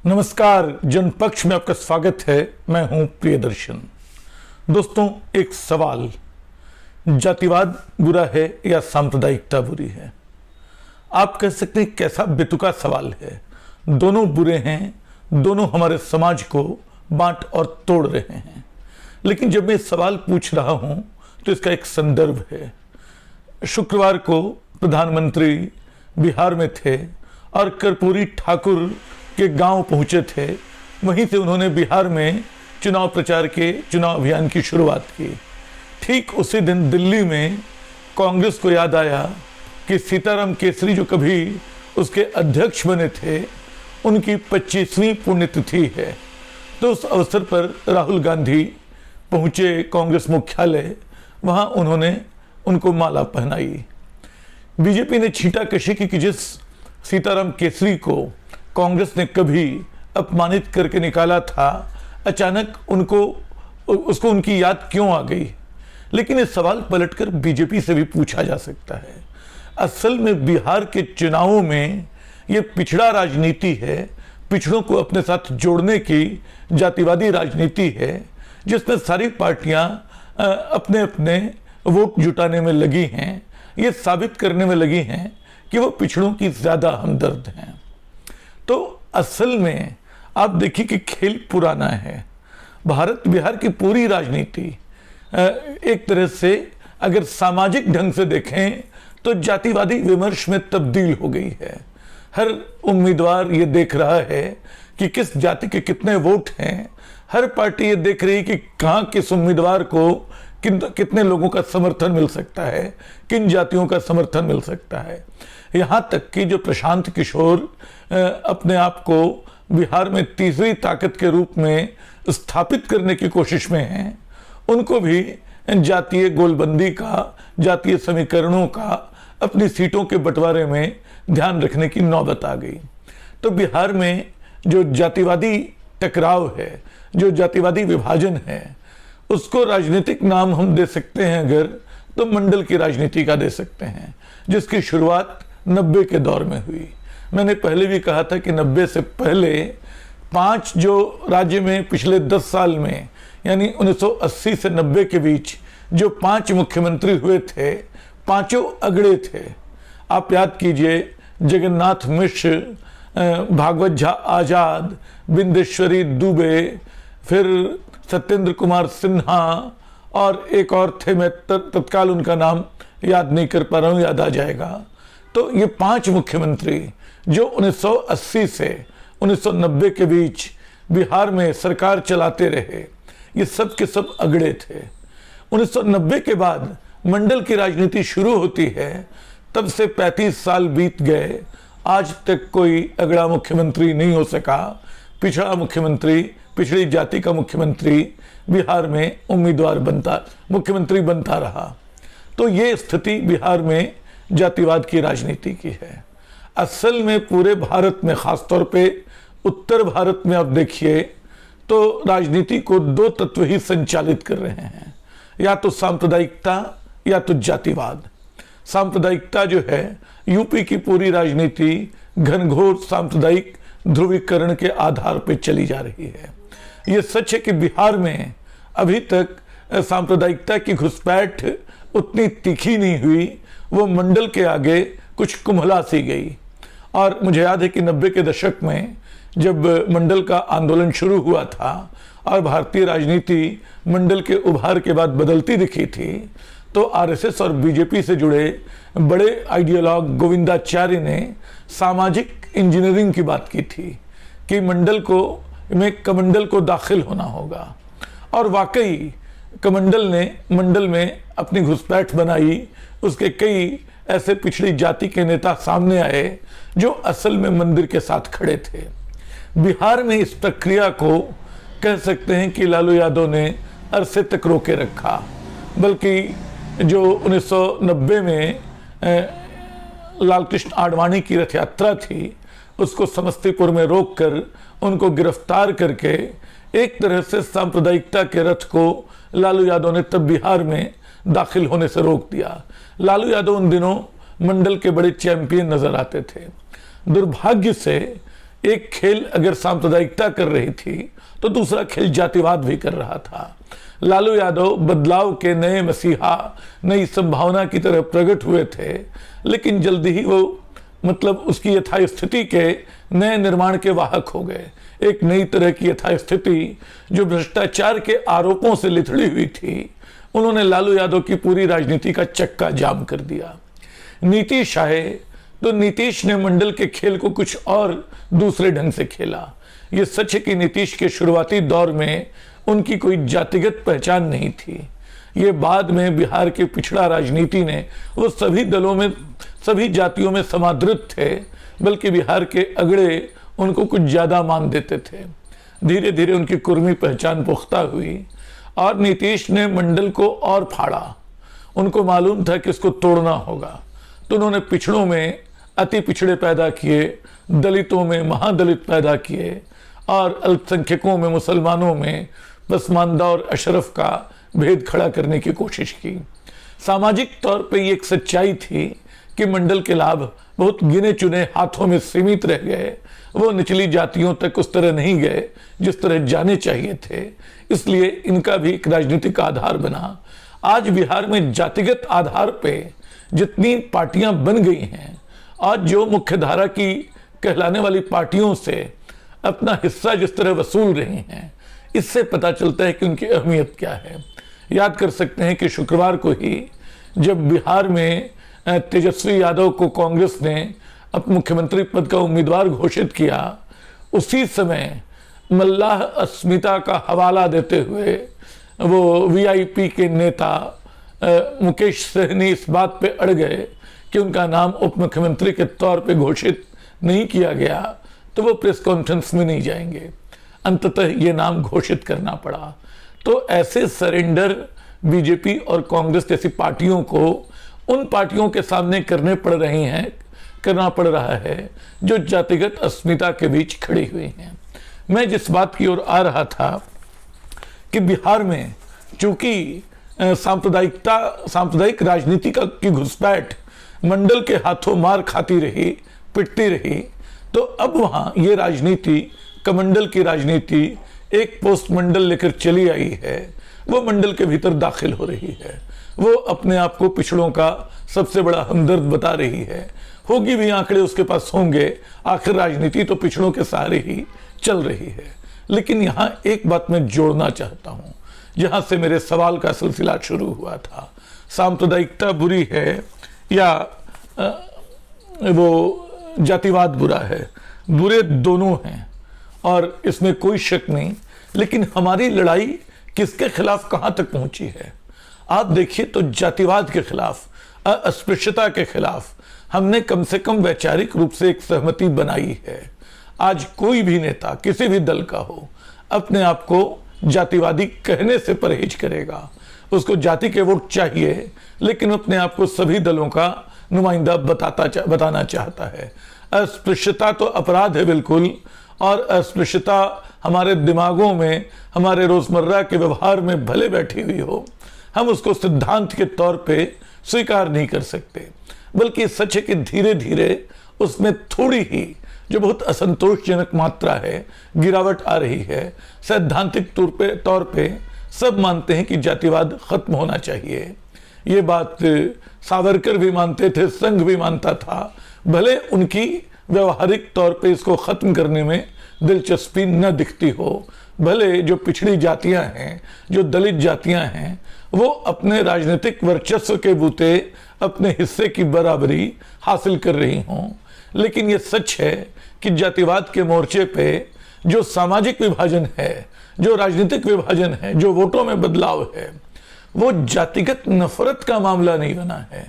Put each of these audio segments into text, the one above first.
नमस्कार, जनपक्ष में आपका स्वागत है। मैं हूं प्रियदर्शन। दोस्तों, एक सवाल, जातिवाद बुरा है या सांप्रदायिकता बुरी है? आप कह सकते हैं कैसा बेतुका सवाल है। दोनों बुरे हैं, दोनों हमारे समाज को बांट और तोड़ रहे हैं। लेकिन जब मैं सवाल पूछ रहा हूं तो इसका एक संदर्भ है। शुक्रवार को प्रधानमंत्री बिहार में थे और कर्पूरी ठाकुर के गांव पहुंचे थे। वहीं से उन्होंने बिहार में चुनाव प्रचार के चुनाव अभियान की शुरुआत की। ठीक उसी दिन दिल्ली में कांग्रेस को याद आया कि सीताराम केसरी जो कभी उसके अध्यक्ष बने थे, उनकी 25वीं पुण्यतिथि है। तो उस अवसर पर राहुल गांधी पहुंचे कांग्रेस मुख्यालय। वहां उन्होंने उनको माला पहनाई। बीजेपी ने छींटाकशी की कि जिस सीताराम केसरी को कांग्रेस ने कभी अपमानित करके निकाला था, अचानक उसको उनकी याद क्यों आ गई? लेकिन ये सवाल पलटकर बीजेपी से भी पूछा जा सकता है। असल में बिहार के चुनावों में ये पिछड़ा राजनीति है, पिछड़ों को अपने साथ जोड़ने की जातिवादी राजनीति है, जिसमें सारी पार्टियां अपने अपने वोट जुटाने में लगी हैं, ये साबित करने में लगी हैं कि वो पिछड़ों की ज्यादा हमदर्द हैं। तो असल में आप देखिए कि खेल पुराना है। भारत बिहार की पूरी राजनीति एक तरह से अगर सामाजिक ढंग से देखें तो जातिवादी विमर्श में तब्दील हो गई है। हर उम्मीदवार ये देख रहा है कि किस जाति के कितने वोट हैं। हर पार्टी ये देख रही है कि कहाँ किस उम्मीदवार को कितने लोगों का समर्थन मिल सकता है, किन जातियों का समर्थन मिल सकता है। यहाँ तक कि जो प्रशांत किशोर अपने आप को बिहार में तीसरी ताकत के रूप में स्थापित करने की कोशिश में हैं, उनको भी जातीय गोलबंदी का, जातीय समीकरणों का अपनी सीटों के बंटवारे में ध्यान रखने की नौबत आ गई। तो बिहार में जो जातिवादी टकराव है, जो जातिवादी विभाजन है, उसको राजनीतिक नाम हम दे सकते हैं अगर, तो मंडल की राजनीति का दे सकते हैं, जिसकी शुरुआत 90 के दौर में हुई। मैंने पहले भी कहा था कि 90 से पहले 5 जो राज्य में पिछले 10 साल में, यानी 1980 से 90 के बीच जो 5 मुख्यमंत्री हुए थे, पांचों अगड़े थे। आप याद कीजिए, जगन्नाथ मिश्र, भागवत झा आजाद, बिंदेश्वरी दुबे, फिर सत्येंद्र कुमार सिन्हा और एक और थे, मैं तत्काल उनका नाम याद नहीं कर पा रहा हूं, याद आ जाएगा। तो ये 5 मुख्यमंत्री जो 1980 से 1990 के बीच बिहार में सरकार चलाते रहे, ये सब के सब अगड़े थे। 1990 के बाद मंडल की राजनीति शुरू होती है, तब से 35 साल बीत गए, आज तक कोई अगड़ा मुख्यमंत्री नहीं हो सका। पिछड़ा मुख्यमंत्री, पिछड़ी जाति का मुख्यमंत्री बिहार में मुख्यमंत्री बनता रहा। तो ये स्थिति बिहार में जातिवाद की राजनीति की है। असल में पूरे भारत में, खासतौर पे उत्तर भारत में आप देखिए तो राजनीति को 2 तत्व ही संचालित कर रहे हैं, या तो सांप्रदायिकता या तो जातिवाद। सांप्रदायिकता जो है, यूपी की पूरी राजनीति घनघोर सांप्रदायिक ध्रुवीकरण के आधार पर चली जा रही है। ये सच है कि बिहार में अभी तक सांप्रदायिकता की घुसपैठ उतनी तीखी नहीं हुई, वो मंडल के आगे कुछ कुम्हला सी गई। और मुझे याद है कि 90 के दशक में जब मंडल का आंदोलन शुरू हुआ था और भारतीय राजनीति मंडल के उभार के बाद बदलती दिखी थी, तो आरएसएस और बीजेपी से जुड़े बड़े आइडियोलॉग गोविंदाचार्य ने सामाजिक इंजीनियरिंग की बात की थी कि कमंडल को दाखिल होना होगा। और वाकई कमंडल ने मंडल में अपनी घुसपैठ बनाई। उसके कई ऐसे पिछड़ी जाति के नेता सामने आए जो असल में मंदिर के साथ खड़े थे। बिहार में इस प्रक्रिया को कह सकते हैं कि लालू यादव ने अरसे तक रोके रखा। बल्कि जो 1990 में लालकृष्ण आडवाणी की रथ यात्रा थी, उसको समस्तीपुर में रोककर उनको गिरफ्तार करके एक तरह से सांप्रदायिकता के रथ को लालू यादव ने तब बिहार में दाखिल होने से रोक दिया। लालू यादव उन दिनों मंडल के बड़े चैंपियन नजर आते थे। दुर्भाग्य से एक खेल अगर सांप्रदायिकता कर रही थी तो दूसरा खेल जातिवाद भी कर रहा था। लालू यादव बदलाव के नए मसीहा, नई संभावना की तरह प्रकट हुए थे, लेकिन जल्दी ही वो उसकी यथास्थिति के नए निर्माण के वाहक हो गए। एक नई तरह की यथास्थिति जो भ्रष्टाचार के आरोपों से लिथड़ी हुई थी, उन्होंने लालू यादव की पूरी राजनीति का चक्का जाम कर दिया। नीतीश आए तो नीतीश ने मंडल के खेल को कुछ और दूसरे ढंग से खेला। ये सच है कि नीतीश के शुरुआती दौर में उनकी कोई जातिगत पहचान नहीं थी। ये बाद में बिहार के पिछड़ा राजनीति ने, वो सभी दलों में, सभी जातियों में समादृत थे, बल्कि बिहार के अगड़े उनको कुछ ज्यादा मान देते थे। धीरे धीरे उनकी कुर्मी पहचान पुख्ता हुई और नीतीश ने मंडल को और फाड़ा। उनको मालूम था कि इसको तोड़ना होगा, तो उन्होंने पिछड़ों में अति पिछड़े पैदा किए, दलितों में महादलित पैदा किए और अल्पसंख्यकों में, मुसलमानों में पसमानदा और अशरफ का भेद खड़ा करने की कोशिश की। सामाजिक तौर पे ये एक सच्चाई थी कि मंडल के लाभ बहुत गिने चुने हाथों में सीमित रह गए। वो निचली जातियों तक उस तरह नहीं गए जिस तरह जाने चाहिए थे, इसलिए इनका भी एक राजनीतिक आधार बना। आज बिहार में जातिगत आधार पे जितनी पार्टियां बन गई हैं, आज जो मुख्यधारा की कहलाने वाली पार्टियों से अपना हिस्सा जिस तरह वसूल रही हैं, इससे पता चलता है कि उनकी अहमियत क्या है। याद कर सकते हैं कि शुक्रवार को ही जब बिहार में तेजस्वी यादव को कांग्रेस ने अब मुख्यमंत्री पद का उम्मीदवार घोषित किया, उसी समय मल्लाह अस्मिता का हवाला देते हुए वो वीआईपी के नेता मुकेश सहनी इस बात पे अड़ गए कि उनका नाम उप मुख्यमंत्री के तौर पे घोषित नहीं किया गया तो वो प्रेस कॉन्फ्रेंस में नहीं जाएंगे। अंततः ये नाम घोषित करना पड़ा। तो ऐसे सरेंडर बीजेपी और कांग्रेस जैसी पार्टियों को उन पार्टियों के सामने करना पड़ रहा है जो जातिगत अस्मिता के बीच खड़ी हुई हैं। मैं जिस बात की ओर आ रहा था कि बिहार में चूंकि सांप्रदायिक राजनीति की घुसपैठ मंडल के हाथों मार खाती रही, पिटती रही, तो अब वहां ये राजनीति, कमंडल की राजनीति एक पोस्ट मंडल लेकर चली आई है। वो मंडल के भीतर दाखिल हो रही है। वो अपने आप को पिछड़ों का सबसे बड़ा हमदर्द बता रही है। होगी भी, आंकड़े उसके पास होंगे, आखिर राजनीति तो पिछड़ों के सहारे ही चल रही है। लेकिन यहां एक बात मैं जोड़ना चाहता हूं, जहां से मेरे सवाल का सिलसिला शुरू हुआ था। सांप्रदायिकता बुरी है या वो जातिवाद बुरा है? बुरे दोनों हैं और इसमें कोई शक नहीं। लेकिन हमारी लड़ाई किसके खिलाफ कहां तक पहुंची है? आप देखिए तो जातिवाद के खिलाफ, अस्पृश्यता के खिलाफ हमने कम से कम वैचारिक रूप से एक सहमति बनाई है। आज कोई भी नेता किसी भी दल का हो, अपने आप को जातिवादी कहने से परहेज करेगा। उसको जाति के वोट चाहिए, लेकिन अपने आप को सभी दलों का नुमाइंदा बताना चाहता है। अस्पृश्यता तो अपराध है बिल्कुल, और अस्पृश्यता हमारे दिमागों में, हमारे रोजमर्रा के व्यवहार में भले बैठी हुई हो, हम उसको सिद्धांत के तौर पे स्वीकार नहीं कर सकते। बल्कि सच है कि धीरे धीरे उसमें थोड़ी ही, जो बहुत असंतोषजनक मात्रा है, गिरावट आ रही है। सैद्धांतिक तौर पे सब मानते हैं कि जातिवाद खत्म होना चाहिए। ये बात सावरकर भी मानते थे, संघ भी मानता था, भले उनकी व्यवहारिक तौर पे इसको खत्म करने में दिलचस्पी न दिखती हो। भले जो पिछड़ी जातियां हैं, जो दलित जातियां हैं, वो अपने राजनीतिक वर्चस्व के बूते अपने हिस्से की बराबरी हासिल कर रही हों, लेकिन ये सच है कि जातिवाद के मोर्चे पे जो सामाजिक विभाजन है, जो राजनीतिक विभाजन है, जो वोटों में बदलाव है, वो जातिगत नफरत का मामला नहीं बना है,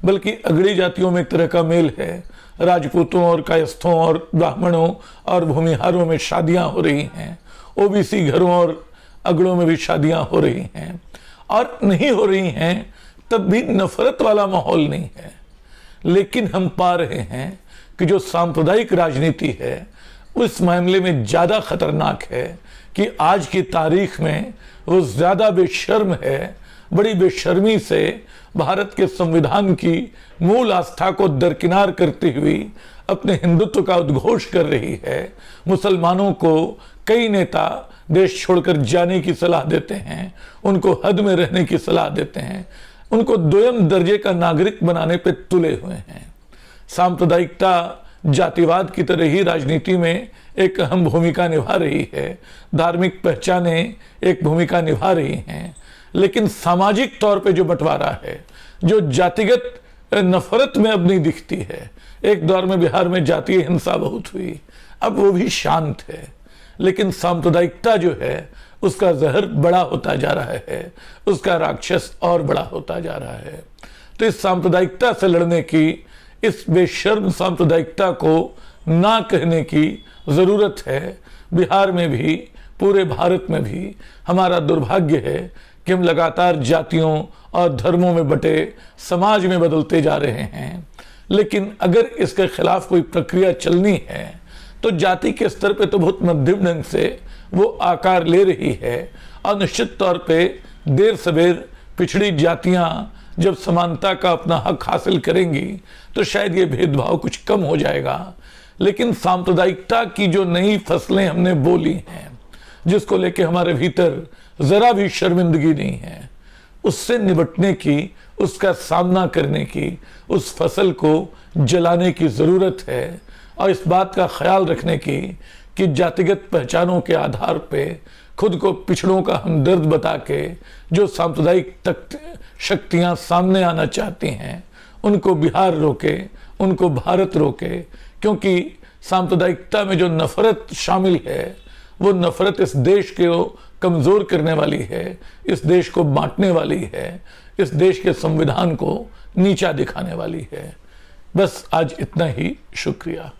बल्कि अगड़ी जातियों में एक तरह का मेल है। राजपूतों और कायस्थों और ब्राह्मणों और भूमिहारों में शादियां हो रही हैं, ओबीसी घरों और अगड़ों में भी शादियां हो रही हैं, और नहीं हो रही हैं तब भी नफरत वाला माहौल नहीं है। लेकिन हम पा रहे हैं कि जो सांप्रदायिक राजनीति है उस मामले में ज्यादा खतरनाक है कि आज की तारीख में वो ज्यादा बेशर्म है। बड़ी बेशर्मी से भारत के संविधान की मूल आस्था को दरकिनार करती हुई अपने हिंदुत्व का उद्घोष कर रही है। मुसलमानों को कई नेता देश छोड़कर जाने की सलाह देते हैं, उनको हद में रहने की सलाह देते हैं, उनको दोयम दर्जे का नागरिक बनाने पे तुले हुए हैं। सांप्रदायिकता जातिवाद की तरह ही राजनीति में एक अहम भूमिका निभा रही है, धार्मिक पहचानें एक भूमिका निभा रही हैं, लेकिन सामाजिक तौर पे जो बंटवारा है, जो जातिगत नफरत में अब नहीं दिखती है। एक दौर में बिहार में जातीय हिंसा बहुत हुई, अब वो भी शांत है, लेकिन सांप्रदायिकता जो है उसका जहर बड़ा होता जा रहा है, उसका राक्षस और बड़ा होता जा रहा है। तो इस सांप्रदायिकता से लड़ने की, इस बेशर्म सांप्रदायिकता को ना कहने की जरूरत है। बिहार में भी, पूरे भारत में भी हमारा दुर्भाग्य है कि हम लगातार जातियों और धर्मों में बटे समाज में बदलते जा रहे हैं। लेकिन अगर इसके खिलाफ कोई प्रक्रिया चलनी है तो जाति के स्तर पे तो बहुत मध्यम ढंग से वो आकार ले रही है, और निश्चित तौर पे देर सवेर पिछड़ी जातियां जब समानता का अपना हक हासिल करेंगी तो शायद ये भेदभाव कुछ कम हो जाएगा। लेकिन सांप्रदायिकता की जो नई फसलें हमने बोली हैं, जिसको लेके हमारे भीतर जरा भी शर्मिंदगी नहीं है, उससे निपटने की, उसका सामना करने की, उस फसल को जलाने की जरूरत है। और इस बात का ख्याल रखने की कि जातिगत पहचानों के आधार पे खुद को पिछड़ों का हमदर्द बता के जो सांप्रदायिक शक्तियां सामने आना चाहती हैं, उनको बिहार रोके, उनको भारत रोके। क्योंकि सांप्रदायिकता में जो नफरत शामिल है, वो नफरत इस देश को कमजोर करने वाली है, इस देश को बांटने वाली है, इस देश के संविधान को नीचा दिखाने वाली है। बस आज इतना ही, शुक्रिया।